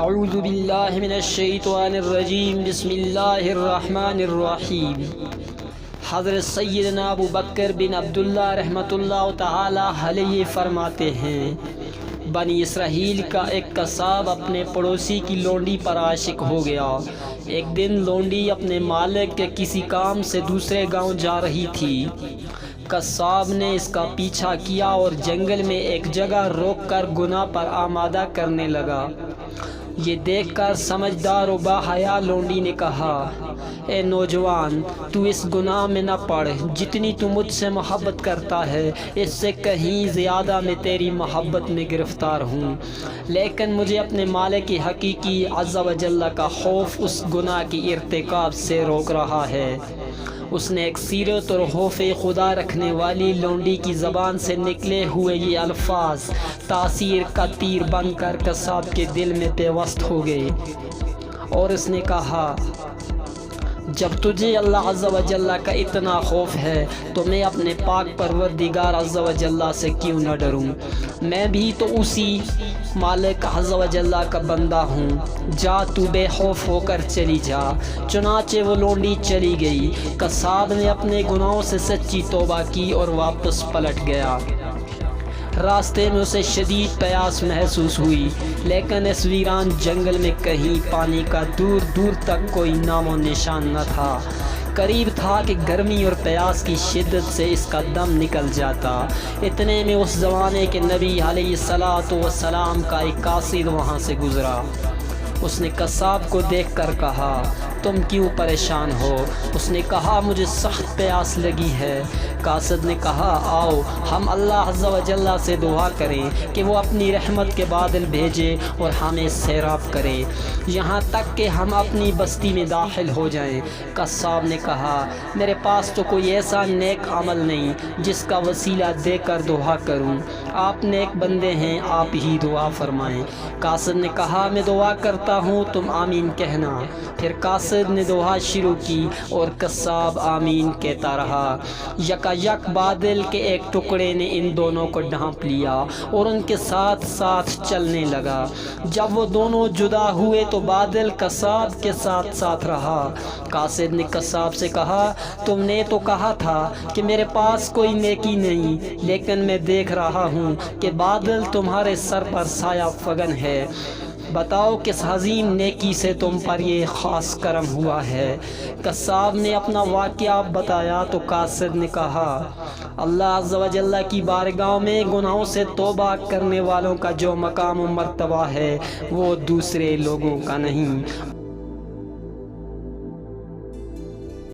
اعوذ باللہ من الشیطان الرجیم بسم اللہ الرحمن الرحیم۔ حضرت سیدنا ابو بکر بن عبداللہ رحمۃ اللہ تعالی علیہ فرماتے ہیں، بنی اسرائیل کا ایک قصاب اپنے پڑوسی کی لونڈی پر عاشق ہو گیا۔ ایک دن لونڈی اپنے مالک کے کسی کام سے دوسرے گاؤں جا رہی تھی۔ قصاب نے اس کا پیچھا کیا اور جنگل میں ایک جگہ روک کر گناہ پر آمادہ کرنے لگا۔ یہ دیکھ کر سمجھدار و باحیا لونڈی نے کہا، اے نوجوان، تو اس گناہ میں نہ پڑ، جتنی تو مجھ سے محبت کرتا ہے اس سے کہیں زیادہ میں تیری محبت میں گرفتار ہوں، لیکن مجھے اپنے مالک کی حقیقی عز و جل کا خوف اس گناہ کی ارتکاب سے روک رہا ہے۔ اس نے ایک سیرت اور خوف خدا رکھنے والی لونڈی کی زبان سے نکلے ہوئے یہ الفاظ تاثیر کا تیر بن کر قصاب کے دل میں پیوست ہو گئے، اور اس نے کہا، جب تجھے اللہ عز و جل کا اتنا خوف ہے تو میں اپنے پاک پروردگار عز و جل سے کیوں نہ ڈروں؟ میں بھی تو اسی مالک عز و جل کا بندہ ہوں، جا تو بے خوف ہو کر چلی جا۔ چنانچہ وہ لونڈی چلی گئی۔ قصاب نے اپنے گناہوں سے سچی توبہ کی اور واپس پلٹ گیا۔ راستے میں اسے شدید پیاس محسوس ہوئی، لیکن اس ویران جنگل میں کہیں پانی کا دور دور تک کوئی نام و نشان نہ تھا۔ قریب تھا کہ گرمی اور پیاس کی شدت سے اس کا دم نکل جاتا۔ اتنے میں اس زمانے کے نبی علیہ السلام کا ایک قاصد وہاں سے گزرا۔ اس نے قصاب کو دیکھ کر کہا، تم کیوں پریشان ہو؟ اس نے کہا، مجھے سخت پیاس لگی ہے۔ قاصد نے کہا، آؤ ہم اللہ عز و جل سے دعا کریں کہ وہ اپنی رحمت کے بادل بھیجے اور ہمیں سیراب کرے، یہاں تک کہ ہم اپنی بستی میں داخل ہو جائیں۔ قصاب نے کہا، میرے پاس تو کوئی ایسا نیک عمل نہیں جس کا وسیلہ دے کر دعا کروں، آپ نیک بندے ہیں، آپ ہی دعا فرمائیں۔ قاصد نے کہا، میں دعا کرتا ہوں، تم آمین کہنا۔ پھر قاصد نے دعا شروع کی اور قصاب آمین کہتا رہا۔ یک بادل کے ایک ٹکڑے نے ان دونوں کو ڈھانپ لیا اور ان کے ساتھ ساتھ چلنے لگا۔ جب وہ دونوں جدا ہوئے تو بادل قصاب کے ساتھ ساتھ رہا۔ قاصد نے قصاب سے کہا، تم نے تو کہا تھا کہ میرے پاس کوئی نیکی نہیں، لیکن میں دیکھ رہا ہوں کہ بادل تمہارے سر پر سایہ فگن ہے، بتاؤ کس عظیم نیکی سے تم پر یہ خاص کرم ہوا ہے؟ قصاب نے اپنا واقعہ بتایا تو قاصد نے کہا، اللہ عز و جل کی بارگاہ میں گناہوں سے توبہ کرنے والوں کا جو مقام و مرتبہ ہے وہ دوسرے لوگوں کا نہیں۔